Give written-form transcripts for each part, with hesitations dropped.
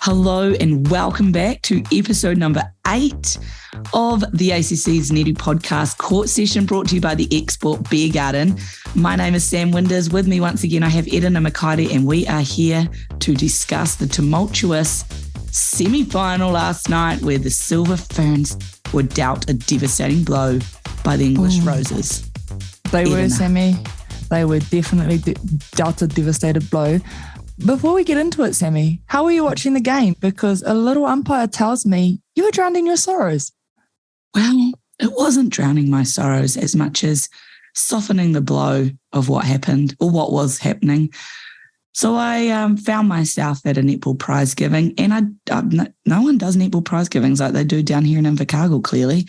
Hello and welcome back to episode number 8 of the ACC's Netty Podcast Court Session, brought to you by the Export Beer Garden. My name is Sam Winders. With me once again, I have Erena Mikaere, and we are here to discuss the tumultuous semi-final last night where the Silver Ferns were dealt a devastating blow by the English Roses. They were, Sammy. They were definitely dealt a devastated blow. Before we get into it, Sammy, how were you watching the game? Because a little umpire tells me you were drowning your sorrows. Well, it wasn't drowning my sorrows as much as softening the blow of what happened or what was happening. So I found myself at a netball prize giving, and no one does netball prize givings like they do down here in Invercargill, clearly,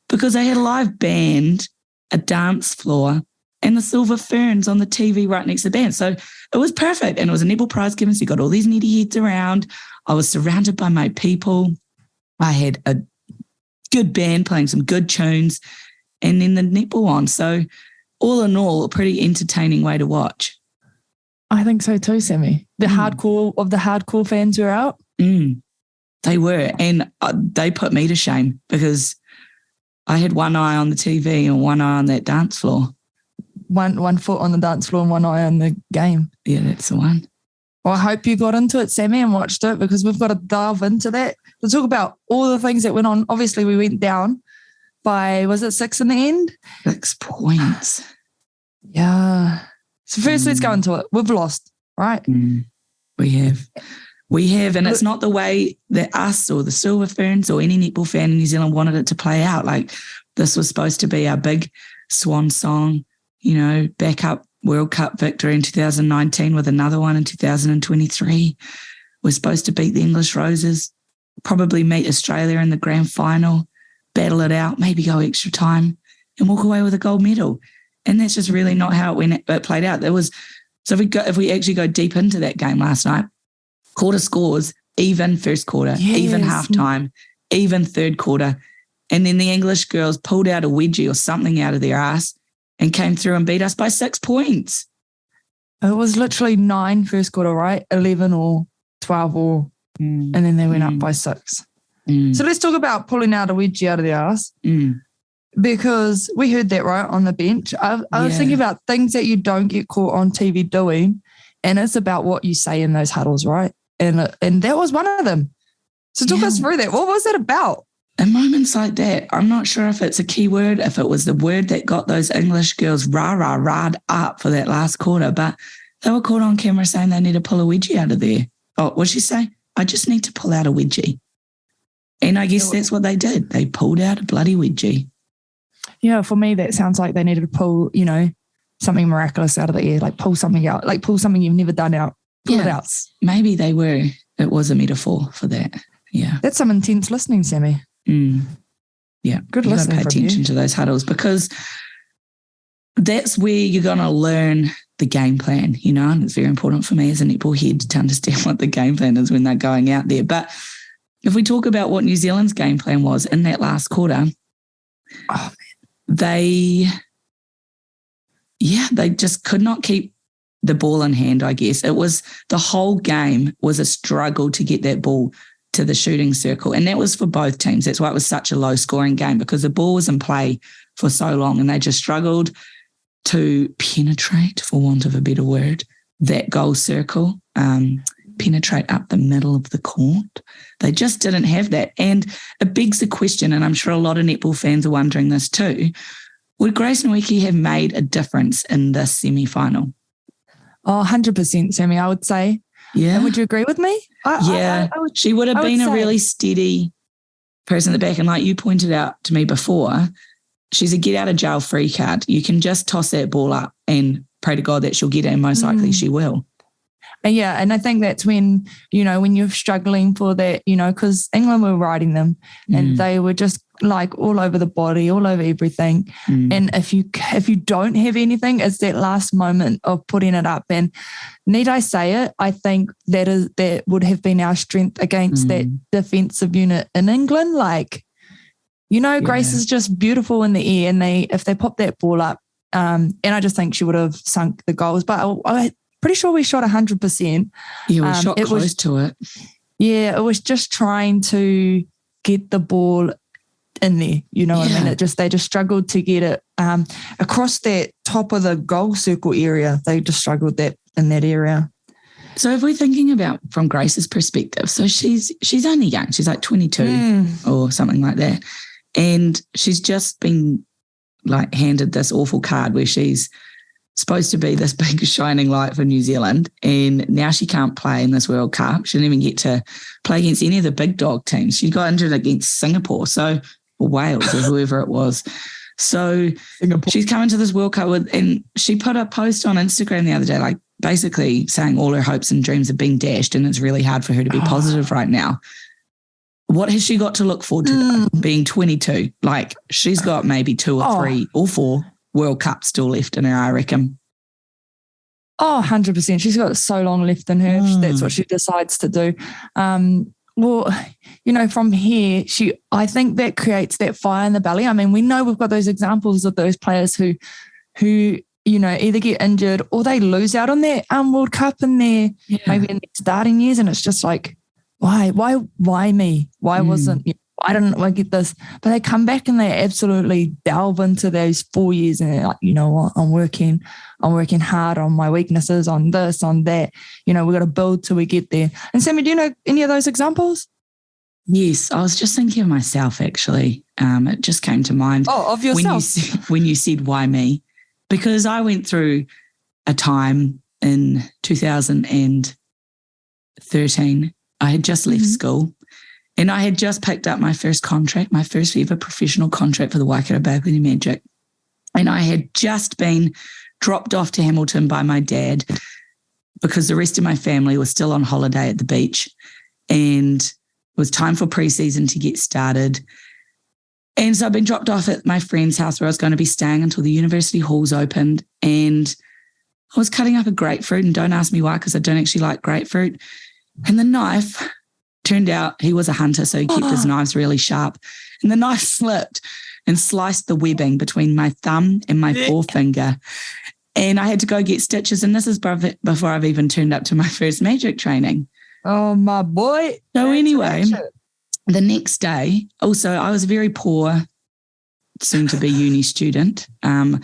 because they had a live band, a dance floor, and the Silver Ferns on the TV right next to the band. So it was perfect. And it was a netball prize giving. So you got all these netty heads around. I was surrounded by my people. I had a good band playing some good tunes, and then the netball on. So all in all, a pretty entertaining way to watch. I think so too, Sammy. The hardcore fans were out. They were. And they put me to shame because I had one eye on the TV and one eye on that dance floor. One foot on the dance floor and one eye on the game. Yeah, that's the one. Well, I hope you got into it, Sammy, and watched it, because we've got to delve into that. We'll talk about all the things that went on. Obviously, we went down by, was it 6 in the end? 6 points. Yeah. So first, let's go into it. We've lost, right? We have, and it's not the way that us or the Silver Ferns or any netball fan in New Zealand wanted it to play out. Like, this was supposed to be our big swan song, you know, backup World Cup victory in 2019 with another one in 2023. We're supposed to beat the English Roses, probably meet Australia in the grand final, battle it out, maybe go extra time, and walk away with a gold medal. And that's just really not how it played out. If we actually go deep into that game last night, quarter scores, even first quarter, even halftime, even third quarter, and then the English girls pulled out a wedgie or something out of their ass and came through and beat us by 6 points. It was literally 9 first quarter, right? 11 or 12 or, and then they went up by 6. So let's talk about pulling out a wedgie out of the ass, because we heard that right on the bench. I was thinking about things that you don't get caught on TV doing, and it's about what you say in those huddles, right? And that was one of them. So talk us through that. What was it about? In moments like that, I'm not sure if it's a key word, if it was the word that got those English girls rah-rah-rah'd up for that last quarter, but they were caught on camera saying they need to pull a wedgie out of there. Oh, what'd she say? I just need to pull out a wedgie. And I guess that's what they did. They pulled out a bloody wedgie. Yeah, for me, that sounds like they needed to pull, something miraculous out of the air, like pull something out, like pull something you've never done out. Pull it out. Maybe it was a metaphor for that. Yeah. That's some intense listening, Sammy. Yeah, good listening. Pay attention to those huddles, because that's where you're going to learn the game plan, and it's very important for me as a netball head to understand what the game plan is when they're going out there. But if we talk about what New Zealand's game plan was in that last quarter, they just could not keep the ball in hand, I guess. It was, the whole game was a struggle to get that ball to the shooting circle. And that was for both teams. That's why it was such a low scoring game, because the ball was in play for so long and they just struggled to penetrate, for want of a better word, that goal circle, penetrate up the middle of the court. They just didn't have that. And it begs the question, and I'm sure a lot of netball fans are wondering this too, would Grace Nweke have made a difference in this semi-final? Oh, 100%, Sammy, I would say. Yeah. And would you agree with me? She would have been a really steady person at the back. And like you pointed out to me before, she's a get out of jail free card. You can just toss that ball up and pray to God that she'll get it, and most likely she will. And I think that's when, when you're struggling for that, because England were riding them and they were just like all over the body, all over everything. And if you don't have anything, it's that last moment of putting it up. And need I say it, I think that would have been our strength against that defensive unit in England. Like, Grace is just beautiful in the air, and if they pop that ball up, and I just think she would have sunk the goals. But I pretty sure we shot 100%. Yeah, we shot close to it. Yeah, it was just trying to get the ball in there, you know what I mean? They just struggled to get it across that top of the goal circle area. They just struggled that in that area. So if we're thinking about from Grace's perspective, so she's only young. She's like 22 or something like that. And she's just been like handed this awful card where she's supposed to be this big shining light for New Zealand. And now she can't play in this World Cup. She didn't even get to play against any of the big dog teams. She got injured against Singapore. So or Wales or whoever it was. So Singapore. She's coming to this World Cup and she put a post on Instagram the other day, like basically saying all her hopes and dreams have been dashed and it's really hard for her to be positive right now. What has she got to look forward to being 22? Like she's got maybe 2 or 3 or 4 World Cups still left in her, I reckon. 100%. She's got so long left in her. That's what she decides to do. Well, you know, from here, I think that creates that fire in the belly. I mean, we know we've got those examples of those players who, you know, either get injured or they lose out on their World Cup in their maybe in their starting years, and it's just like, why me? Why wasn't you? I don't get this, but they come back and they absolutely delve into those 4 years and they're like, you know what, I'm working hard on my weaknesses, on this, on that. You know, we've got to build till we get there. And Sammy, do you know any of those examples? Yes, I was just thinking of myself actually. It just came to mind. Oh, of yourself. When you said why me, because I went through a time in 2013. I had just left school. And I had just picked up my first contract, my first ever professional contract for the Waikato Bay Magic. And I had just been dropped off to Hamilton by my dad because the rest of my family was still on holiday at the beach. And it was time for pre-season to get started. And so I've been dropped off at my friend's house where I was going to be staying until the university halls opened. And I was cutting up a grapefruit, and don't ask me why, because I don't actually like grapefruit. And the knife... turned out he was a hunter, so he kept his knives really sharp. And the knife slipped and sliced the webbing between my thumb and my forefinger. And I had to go get stitches. And this is before I've even turned up to my first magic training. Oh, my boy. So anyway, the next day, also, I was a very poor, soon-to-be uni student. I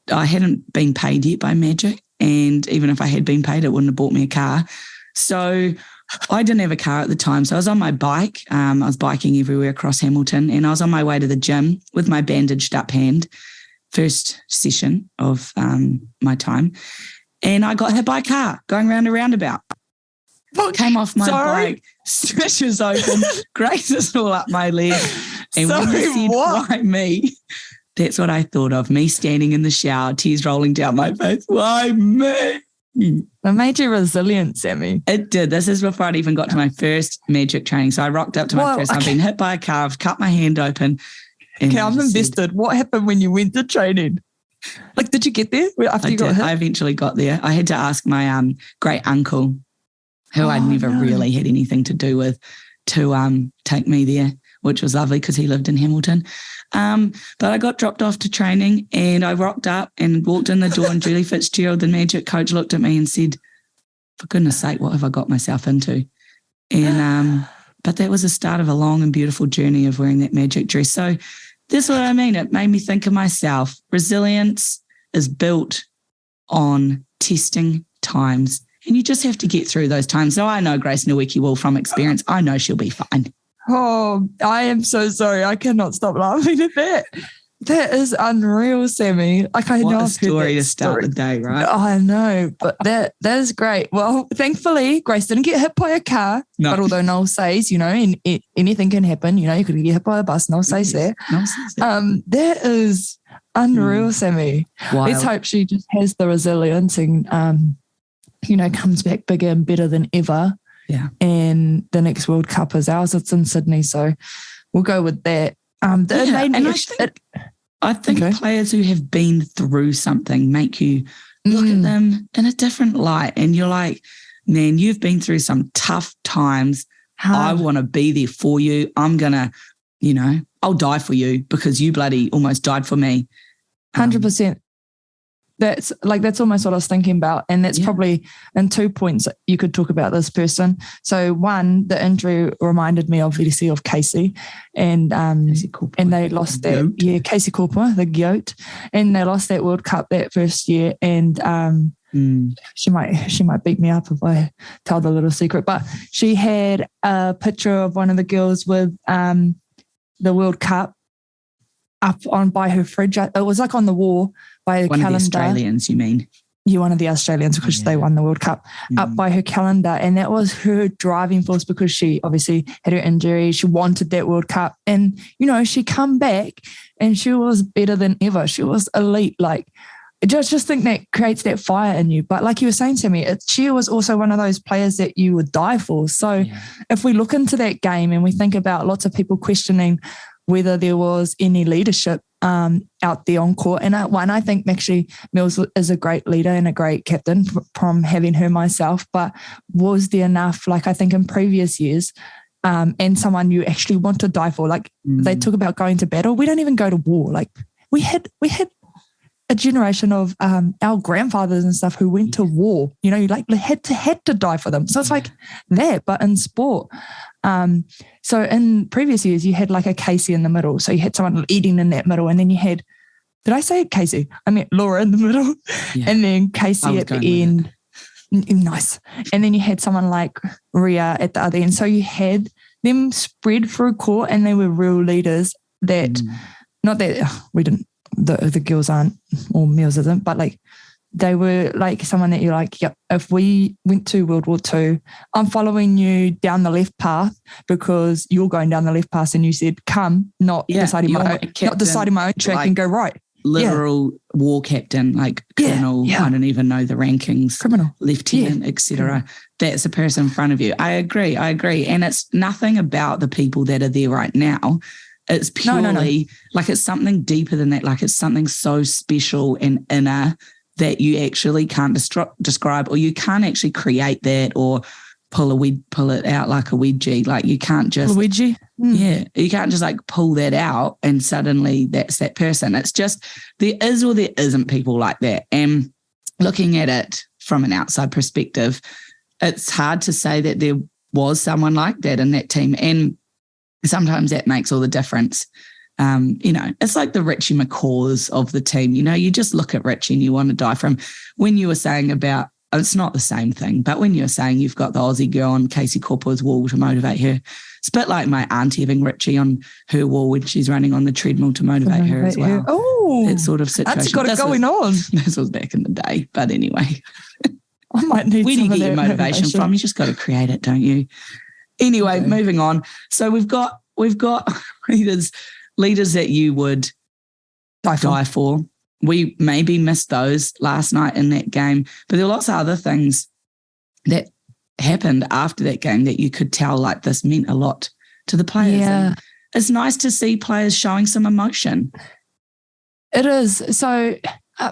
hadn't been paid yet by Magic. And even if I had been paid, it wouldn't have bought me a car. So I didn't have a car at the time, so I was on my bike. I was biking everywhere across Hamilton, and I was on my way to the gym with my bandaged up hand, first session of my time, and I got hit by a car going round a roundabout. Came off my bike, stitches open, graces all up my leg, and when you said, why me? That's what I thought of, me standing in the shower, tears rolling down my face. Why me? It made you resilient, Sammy. It did. This is before I'd even got to my first magic training. So I rocked up to my first. I've been hit by a car. I've cut my hand open. Okay, I'm invested. What happened when you went to training? Like, did you get there after you got hit? I eventually got there. I had to ask my great uncle, who I'd never really had anything to do with, to take me there, which was lovely because he lived in Hamilton. But I got dropped off to training, and I rocked up and walked in the door, and Julie Fitzgerald, the magic coach, looked at me and said, for goodness sake, what have I got myself into? And but that was the start of a long and beautiful journey of wearing that magic dress. So that's what I mean. It made me think of myself. Resilience is built on testing times, and you just have to get through those times. So I know Grace Nowicki will from experience. I know she'll be fine. Oh, I am so sorry. I cannot stop laughing at that. That is unreal, Sammy. Like, I know what a story to start the day, right? I know, but that is great. Well, thankfully, Grace didn't get hit by a car. No. But although Noel says, you know, anything can happen. You know, you could get hit by a bus. Noel says that. That is unreal, Sammy. Wild. Let's hope she just has the resilience and, you know, comes back bigger and better than ever. Yeah. And the next World Cup is ours. It's in Sydney, so we'll go with that. I think players who have been through something make you look at them in a different light, and you're like, man, you've been through some tough times. I want to be there for you. I'm going to, you know, I'll die for you because you bloody almost died for me. 100%. that's almost what I was thinking about. And that's probably in 2 points you could talk about this person. So one, the injury reminded me obviously of Casey and they lost that. Yeah, Casey Korpa, the goat. And they lost that World Cup that first year. And she might beat me up if I tell the little secret. But she had a picture of one of the girls with the World Cup up on by her fridge. It was like on the wall by her calendar. One of the Australians, you mean? Yeah, one of the Australians because they won the World Cup up by her calendar. And that was her driving force because she obviously had her injury. She wanted that World Cup. And, she come back and she was better than ever. She was elite. Like, just think that creates that fire in you. But like you were saying to me, she was also one of those players that you would die for. So if we look into that game and we think about lots of people questioning whether there was any leadership out there on court. And I think actually Mills is a great leader and a great captain from having her myself, but was there enough, like I think in previous years, and someone you actually want to die for? Like they talk about going to battle. We don't even go to war. Like we had a generation of our grandfathers and stuff who went to war, like had to die for them. So it's like that, but in sport. So in previous years, you had like a Casey in the middle. So you had someone leading in that middle. And then you had, did I say Casey? I meant Laura in the middle. Yeah. And then Casey at the end. Nice. And then you had someone like Rhea at the other end. So you had them spread through court and they were real leaders that, not that we didn't, the girls aren't, or Mills isn't, but like they were like someone that you're like, yep, if we went to World War II, I'm following you down the left path because you're going down the left path and you said, come, not deciding my own track like, and go right. Literal war captain, like colonel, I don't even know the rankings, criminal, lieutenant, etc. That's the person in front of you. I agree. And it's nothing about the people that are there right now. It's purely like it's something deeper than that. Like it's something so special and inner that you actually can't describe, or you can't actually create that or pull it out like a wedgie. Like you can't just pull a wedgie. You can't just like pull that out and suddenly that's that person. It's just there is or there isn't people like that. And looking at it from an outside perspective, it's hard to say that there was someone like that in that team. And sometimes that makes all the difference. It's like the Richie McCaws of the team. You just look at Richie and you want to die for him. When you were saying about, it's not the same thing, but when you're saying you've got the Aussie girl on Casey Korpa's wall to motivate her, it's a bit like my auntie having Richie on her wall when she's running on the treadmill to motivate her as well. Oh, that sort of situation. That's got it going on. This was back in the day, but anyway. I might need where do you get your motivation from? You just got to create it, don't you? Anyway, moving on. So we've got leaders that you would die for. We maybe missed those last night in that game, but there were lots of other things that happened after that game that you could tell like this meant a lot to the players. Yeah. And it's nice to see players showing some emotion. It is. So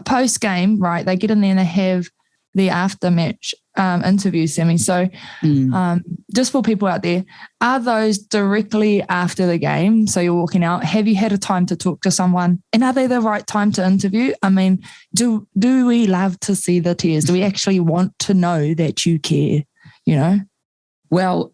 post-game, right, they get in there and they have the after-match interview, Sammy. So just for people out there, are those directly after the game? So you're walking out. Have you had a time to talk to someone? And are they the right time to interview? I mean, do we love to see the tears? Do we actually want to know that you care, Well,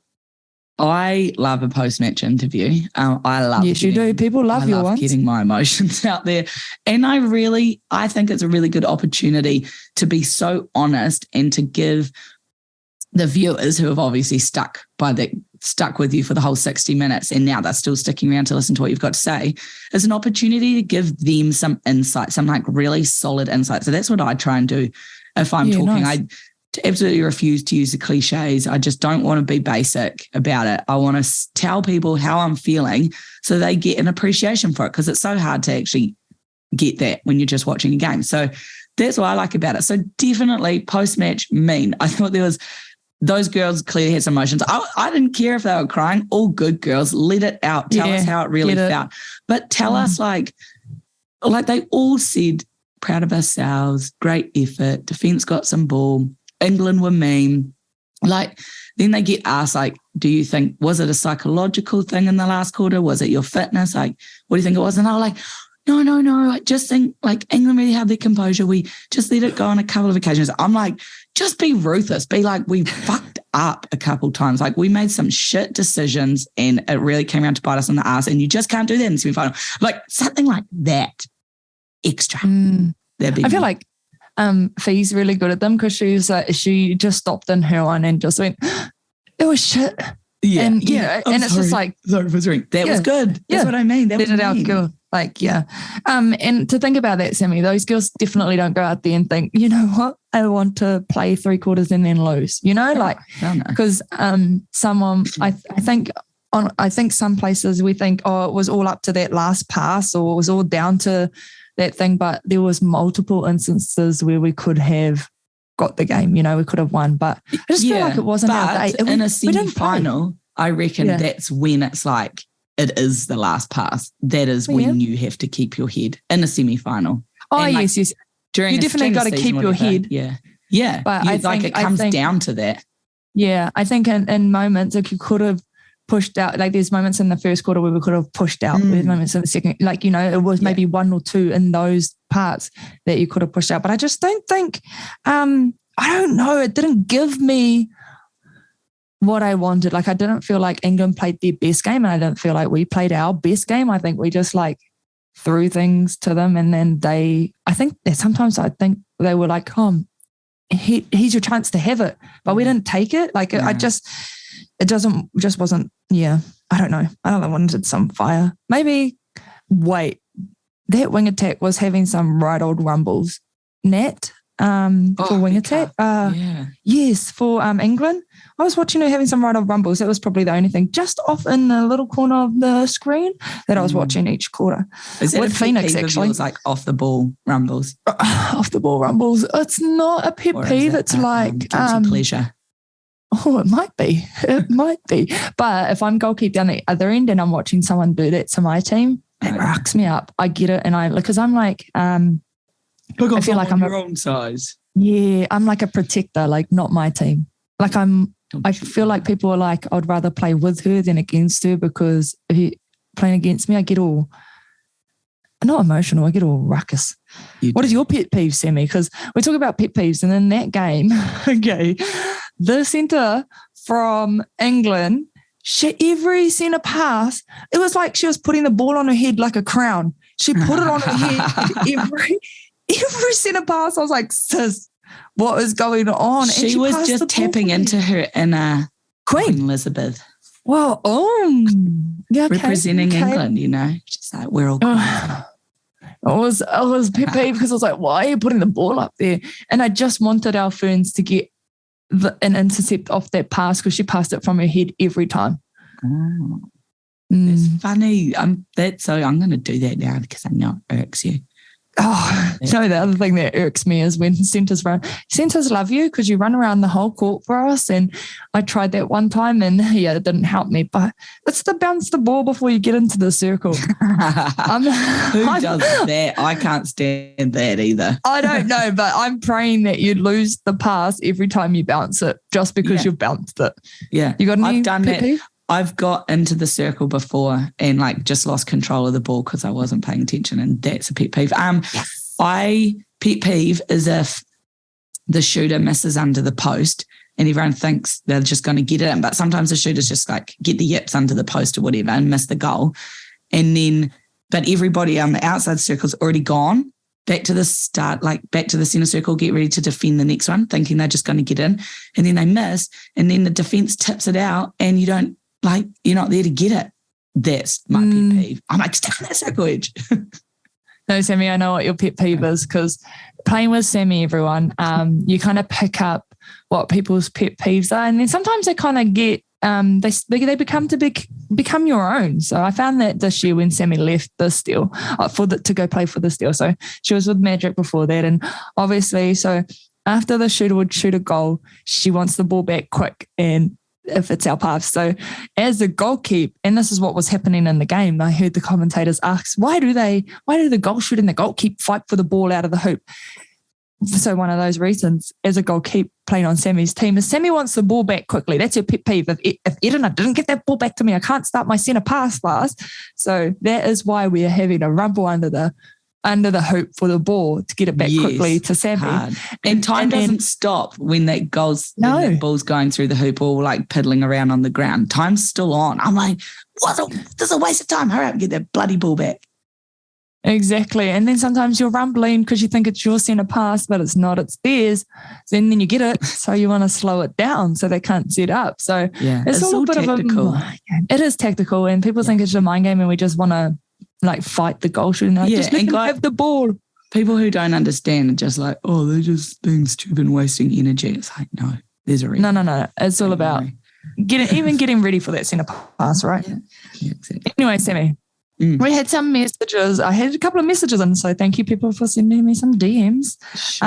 I love a post-match interview. I love Yes, you do. People love your ones. Getting my emotions out there. And I think it's a really good opportunity to be so honest and to give the viewers who have obviously stuck with you for the whole 60 minutes and now they're still sticking around to listen to what you've got to say, is an opportunity to give them some insight, some like really solid insight. So that's what I try and do if I'm talking. Nice. I absolutely refuse to use the cliches. I just don't want to be basic about it. I want to tell people how I'm feeling so they get an appreciation for it, because it's so hard to actually get that when you're just watching a game. So that's what I like about it. So definitely post-match mean. I thought those girls clearly had some emotions. I didn't care if they were crying. All good girls, let it out. Tell us how it really felt. But tell us like they all said, proud of ourselves, great effort, defence got some ball, England were mean. Like, then they get asked, like, do you think, was it a psychological thing in the last quarter? Was it your fitness? Like, what do you think it was? And they were like, No. I just think like England really had their composure. We just let it go on a couple of occasions. I'm like, just be ruthless. Be like, we fucked up a couple times. Like we made some shit decisions and it really came around to bite us in the ass, and you just can't do that in the semi-final. Like something like that extra. I feel like Fee's really good at them because she just stopped in her one and just went, it was shit. Yeah. And, and it's just like, sorry, that was good. That's what I mean. That let it out, girl. Like, and to think about that, Sammy, those girls definitely don't go out there and think, you know what, I want to play 3 quarters and then lose, because I think some places we think, oh, it was all up to that last pass or it was all down to that thing, but there was multiple instances where we could have got the game, we could have won, but I just feel like it wasn't our day. In a semi-final, I reckon that's when it's like, it is the last pass. That is when you have to keep your head in a semi-final. Oh, yes. During you definitely got to keep your head. Yeah. But I think it comes down to that. Yeah, I think in moments, like you could have pushed out, like there's moments in the first quarter where we could have pushed out. There's moments in the second, like, it was maybe 1 or 2 in those parts that you could have pushed out. But I just don't think, I don't know, it didn't give me what I wanted. Like I didn't feel like England played their best game and I didn't feel like we played our best game. I think we just like threw things to them and then I think they were like, here's your chance to have it. But we didn't take it. Like it just wasn't, I don't know. I wanted some fire. Maybe, that wing attack was having some right old rumbles. Nat, for wing attack. Yes, for England. I was watching her having some right old rumbles. That was probably the only thing, just off in the little corner of the screen that I was watching each quarter. Is that with Phoenix actually? It was like off the ball rumbles. Off the ball rumbles. It's not a pet peeve. It's like pleasure. Oh, it might be. It might be. But if I'm goalkeeper down the other end and I'm watching someone do that to my team, it rocks me up. I get it, and because I'm like, I feel like I'm your own size. Yeah, I'm like a protector, like not my team. Like I feel like people are like, I'd rather play with her than against her, because if you're playing against me, I get all, not emotional, I get all ruckus. What is your pet peeve, Sammy? Because we're talking about pet peeves, and in that game, the centre from England, every centre pass, it was like she was putting the ball on her head like a crown. She put it on her head every centre pass. I was like, sis, what is going on? And she was just tapping into her inner Queen Elizabeth. Well, representing England, She's like, we're all I was pet peeve because I was like, why are you putting the ball up there? And I just wanted our Ferns to get an intercept off that pass, because she passed it from her head every time. Oh, it's funny. I'm going to do that now because I know it irks you. Oh, the other thing that irks me is when centres run. Centres love you because you run around the whole court for us, and I tried that one time and it didn't help me, but it's to bounce the ball before you get into the circle. Who does that? I can't stand that either. I don't know, but I'm praying that you'd lose the pass every time you bounce it just because you've bounced it. Yeah. You got any I've done pet that. peeve? I've got into the circle before and like just lost control of the ball because I wasn't paying attention, and that's a pet peeve. Pet peeve is if the shooter misses under the post and everyone thinks they're just going to get it in, but sometimes the shooters just like get the yips under the post or whatever and miss the goal, but everybody on the outside circle's already gone back to the start, like back to the centre circle, get ready to defend the next one, thinking they're just going to get in, and then they miss, and then the defence tips it out, and you're not there to get it. That's my pet peeve. I'm like, stay on that circle edge. No, Sammy, I know what your pet peeve is, because playing with Sammy, everyone, you kind of pick up what people's pet peeves are, and then sometimes they kind of get they become your own. So I found that this year when Sammy left the Steel to go play for the Steel. So she was with Magic before that, and obviously, so after the shooter would shoot a goal, she wants the ball back quick, and if it's our path. So as a goalkeeper, and this is what was happening in the game, I heard the commentators ask, why do the goal shooter and the goalkeeper fight for the ball out of the hoop? so one of those reasons as a goalkeeper playing on Sammy's team is Sammy wants the ball back quickly. That's your pet peeve. If Erena didn't get that ball back to me, I can't start my centre pass fast. So that is why we are having a rumble under the hoop for the ball to get it back quickly to Sammy. Hard. And time doesn't stop when that ball's going through the hoop or like piddling around on the ground. Time's still on. I'm like, this is a waste of time. Hurry up and get that bloody ball back. Exactly. And then sometimes you're rumbling because you think it's your centre pass, but it's not, it's theirs. And then you get it. So you want to slow it down so they can't set up. So it's all a bit tactical. It is tactical. And people think it's a mind game and we just want to like fight the goal shooting. Just let them have the ball. People who don't understand are just like, oh, they're just being stupid and wasting energy. It's like, no, there's a reason. No. It's all about getting ready for that centre pass, right? Yeah, exactly. Anyway, Sammy. We had some messages. I had a couple of messages in, so thank you people for sending me some DMs. Sure.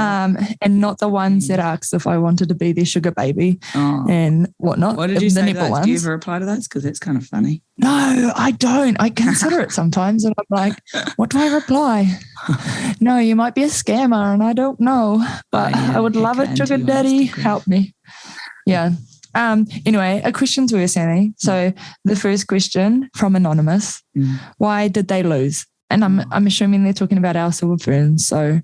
And not the ones that asked if I wanted to be their sugar baby and whatnot. What did you say? Do you ever reply to those? Because that's kind of funny. No, I don't. I consider it sometimes, and I'm like, what do I reply? No, you might be a scammer, and I don't know, but I would love it, sugar daddy. Help me. Yeah. Anyway, a question to you, Sammy. So the first question from Anonymous, why did they lose? And I'm assuming they're talking about our Silver Ferns. So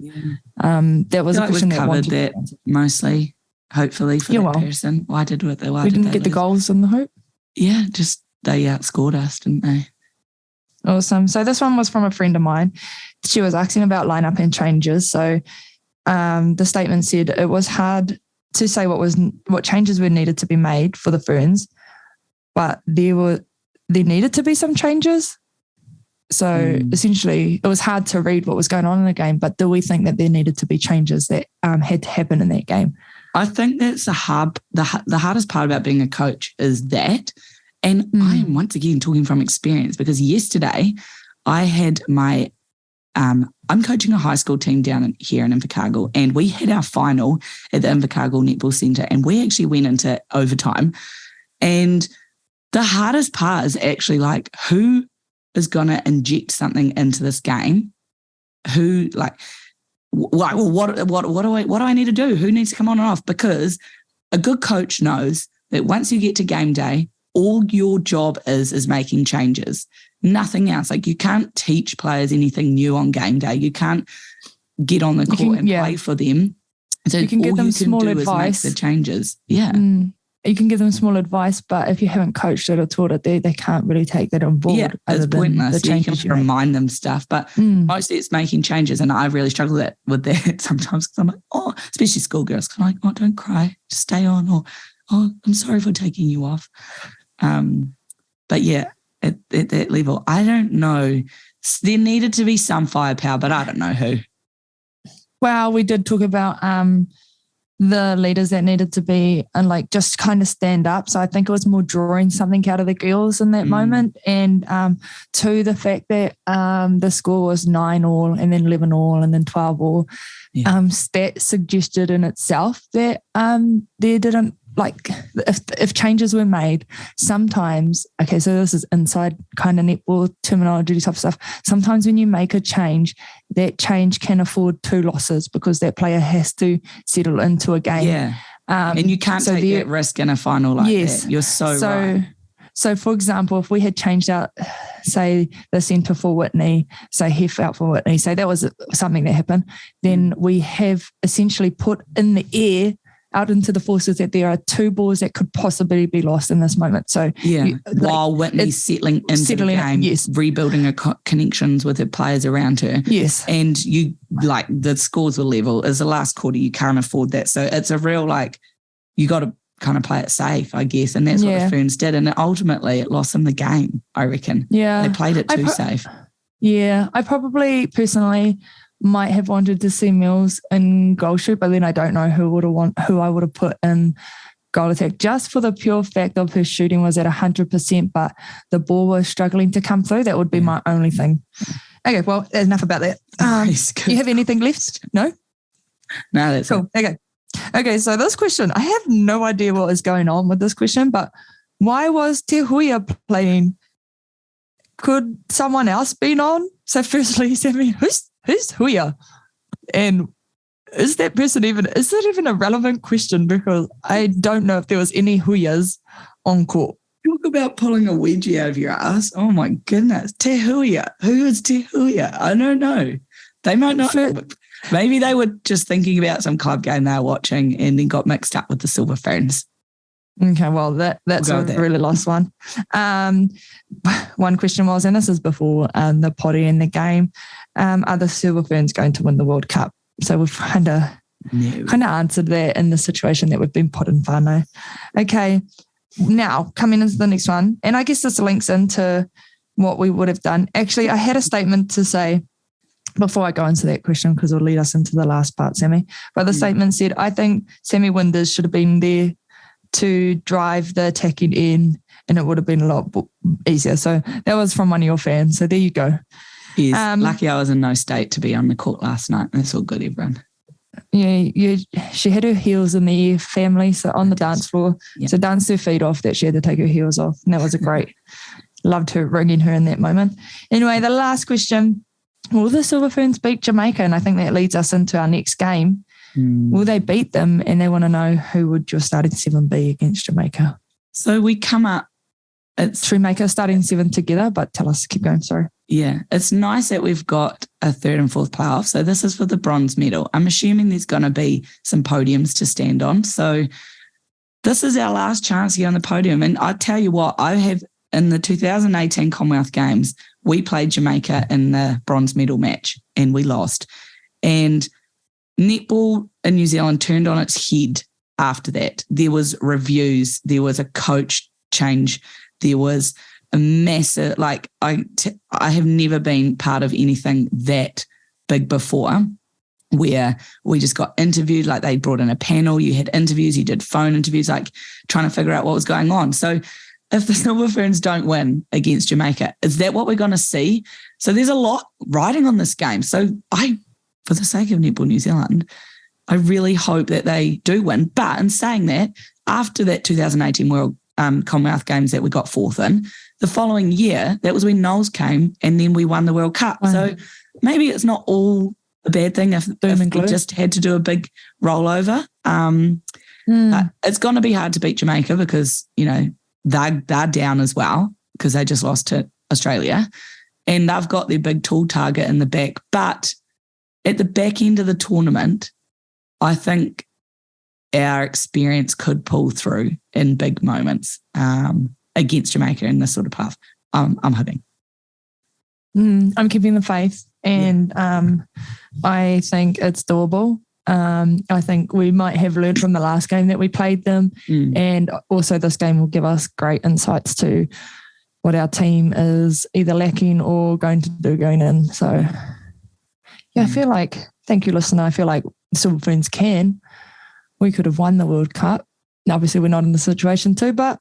that was a question that covered that mostly, hopefully, for that person. Why did they we didn't get the goals in the hoop? Yeah, just they outscored us, didn't they? Awesome. So this one was from a friend of mine. She was asking about lineup and changes. So the statement said it was hard to say what changes were needed to be made for the Ferns, but there needed to be some changes. So essentially, it was hard to read what was going on in the game. But do we think that there needed to be changes that had to happen in that game? I think that's the hardest part about being a coach is that, and I am once again talking from experience because yesterday I had my. I'm coaching a high school team down here in Invercargill, and we had our final at the Invercargill Netball Centre, and we actually went into overtime. And the hardest part is actually like, who is going to inject something into this game? Who what do I need to do? Who needs to come on and off? Because a good coach knows that once you get to game day, all your job is making changes. Nothing else. Like you can't teach players anything new on game day. You can't get on the court and play for them. So you can give them small advice. Make the changes. Yeah. You can give them small advice, but if you haven't coached it or taught it, they can't really take that on board. Yeah, it's pointless. You can remind them stuff, but mostly it's making changes. And I really struggle with that sometimes because I'm like, especially schoolgirls, because I'm like, don't cry, just stay on, or I'm sorry for taking you off. But yeah, at that level, I don't know. There needed to be some firepower, but I don't know who. Well, we did talk about the leaders that needed to be and like just kind of stand up. So I think it was more drawing something out of the girls in that moment. And to the fact that the score was 9-all and then 11-all and then 12-all, that suggested in itself that there didn't, like if changes were made, sometimes, okay, so this is inside kind of netball terminology type stuff. Sometimes when you make a change, that change can afford 2 losses because that player has to settle into a game. Yeah. And you can't take that risk in a final like that. You're so right. So, for example, if we had changed out, say, the centre for Whitney, say Hef out for Whitney, say that was something that happened, then we have essentially put in the air out into the forces that there are 2 balls that could possibly be lost in this moment. So while Whitney's settling into the game, rebuilding her connections with her players around her. Yes. And you like the scores were level. As the last quarter, you can't afford that. So it's a real you got to kind of play it safe, I guess. And that's what the Ferns did. And ultimately it lost them the game, I reckon. Yeah. They played it too safe. Yeah. I probably personally might have wanted to see Mills in goal shoot, but then I don't know who I would have put in goal attack, just for the pure fact of her shooting was at 100%, but the ball was struggling to come through. That would be my only thing. Okay, well, enough about that. Do you have anything left? No? No, that's cool. Okay, so this question, I have no idea what is going on with this question, but why was Te Huia playing? Could someone else been on? So firstly, Sammy, who's Huia? And is that even a relevant question? Because I don't know if there was any huyas on court. Talk about pulling a wedgie out of your ass. Oh my goodness. Te Huia. Who is Te Huia? I don't know. They might not. Maybe they were just thinking about some club game they were watching and then got mixed up with the Silver Ferns. Okay, well, that's a really lost one. One question was, and this is before the potty and the game, are the Silver Ferns going to win the World Cup? So we've kind of answered that in the situation that we've been put in whānau. Okay, now coming into the next one, and I guess this links into what we would have done. Actually, I had a statement to say before I go into that question because it'll lead us into the last part, Sammy. But the statement said, I think Sammy Winders should have been there to drive the attacking end and it would have been a lot easier. So that was from one of your fans. So there you go. Yes, lucky I was in no state to be on the court last night. That's all good, everyone. Yeah, she had her heels in the air, family, so on the dance floor. Yep. So danced her feet off that she had to take her heels off. And that was a great, loved her, ringing her in that moment. Anyway, the last question, will the Silver Ferns beat Jamaica? And I think that leads us into our next game. Will they beat them? And they want to know who would your starting seven be against Jamaica. So we come up. Should we make a starting seven together? But tell us, keep going, sorry. Yeah, it's nice that we've got a third and fourth playoff. So this is for the bronze medal. I'm assuming there's going to be some podiums to stand on. So this is our last chance here on the podium. And I tell you what, I have in the 2018 Commonwealth Games, we played Jamaica in the bronze medal match and we lost. And netball in New Zealand turned on its head after that. There was reviews, there was a coach change, there was a massive, I have never been part of anything that big before where we just got interviewed, like they brought in a panel, you had interviews, you did phone interviews, like trying to figure out what was going on. So if the Silver Ferns don't win against Jamaica, is that what we're going to see? So there's a lot riding on this game. So for the sake of Netball New Zealand, I really hope that they do win. But in saying that, after that 2018 World Commonwealth Games that we got fourth in, the following year, that was when Knowles came and then we won the World Cup. Wow. So maybe it's not all a bad thing if we just had to do a big rollover. But it's going to be hard to beat Jamaica because, they're down as well because they just lost to Australia and they've got their big tall target in the back. But at the back end of the tournament, I think our experience could pull through in big moments against Jamaica in this sort of path. I'm hoping. I'm keeping the faith and I think it's doable. I think we might have learned from the last game that we played them and also this game will give us great insights to what our team is either lacking or going to do going in. So I feel like, thank you listener, I feel like Silver Ferns we could have won the World Cup. Obviously we're not in the situation too, but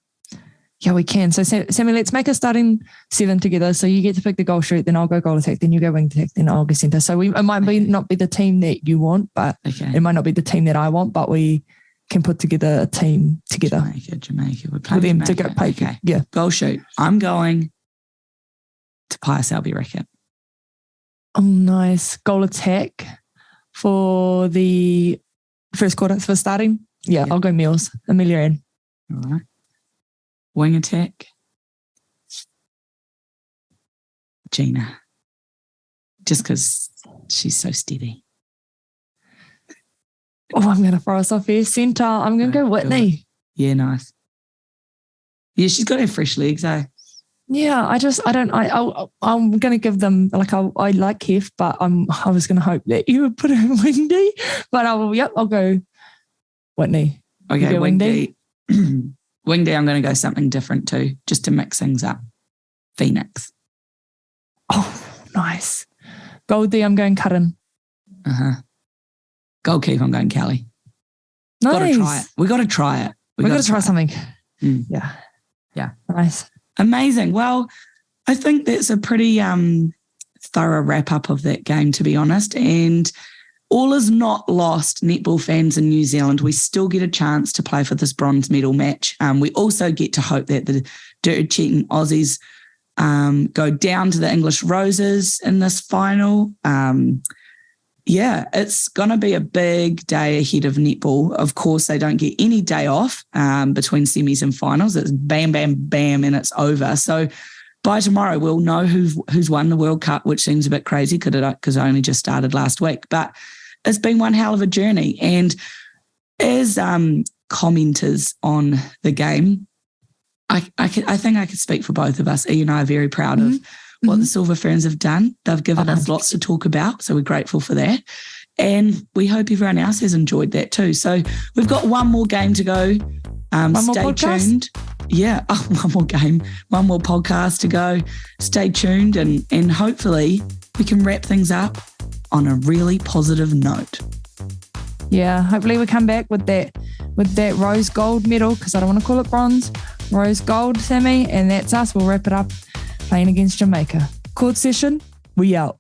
yeah, we can. So Sammy, let's make a starting seven together. So you get to pick the goal shoot, then I'll go goal attack, then you go wing attack, then I'll go centre. So it might not be the team that you want, but it might not be the team that I want, but we can put together a team together. Jamaica. We're playing them to go play. Okay. Yeah. Goal shoot. I'm going to Pius Albi Rickett. Oh, nice. Goal attack for the first quarter for starting. Yeah, I'll go Mills, Amelia Ann. All right. Wing attack. Gina. Just because she's so steady. Oh, I'm going to throw us off here. Centre, I'm going to go Whitney. Yeah, nice. Yeah, she's got her fresh legs, eh? Yeah, I'm going to give them, I like Hef, but I was going to hope that you would put her in Windy, but I'll go Whitney. Okay, Windy. Wingday, I'm going to go something different too, just to mix things up. Phoenix. Oh, nice. Goldie, I'm going Curran. Goalkeeper, I'm going Kelly. Nice. Got to try it. We got to try it. We got to try something. Yeah. Nice. Amazing. Well, I think that's a pretty thorough wrap up of that game, to be honest. And all is not lost, netball fans in New Zealand. We still get a chance to play for this bronze medal match. We also get to hope that the Dirty Cheating Aussies go down to the English Roses in this final. Yeah, it's going to be a big day ahead of netball. Of course, they don't get any day off between semis and finals. It's bam, bam, bam, and it's over. So by tomorrow, we'll know who's won the World Cup, which seems a bit crazy because it only just started last week. But it's been one hell of a journey. And as commenters on the game, I think I could speak for both of us. E and I are very proud of what the Silver Ferns have done. They've given us lots to talk about, so we're grateful for that. And we hope everyone else has enjoyed that too. So we've got one more game to go. Stay tuned. Yeah, one more game, one more podcast to go. Stay tuned and hopefully we can wrap things up on a really positive note. Yeah, hopefully we come back with that rose gold medal, because I don't want to call it bronze. Rose gold, Sammy, and that's us. We'll wrap it up playing against Jamaica. Court session, we out.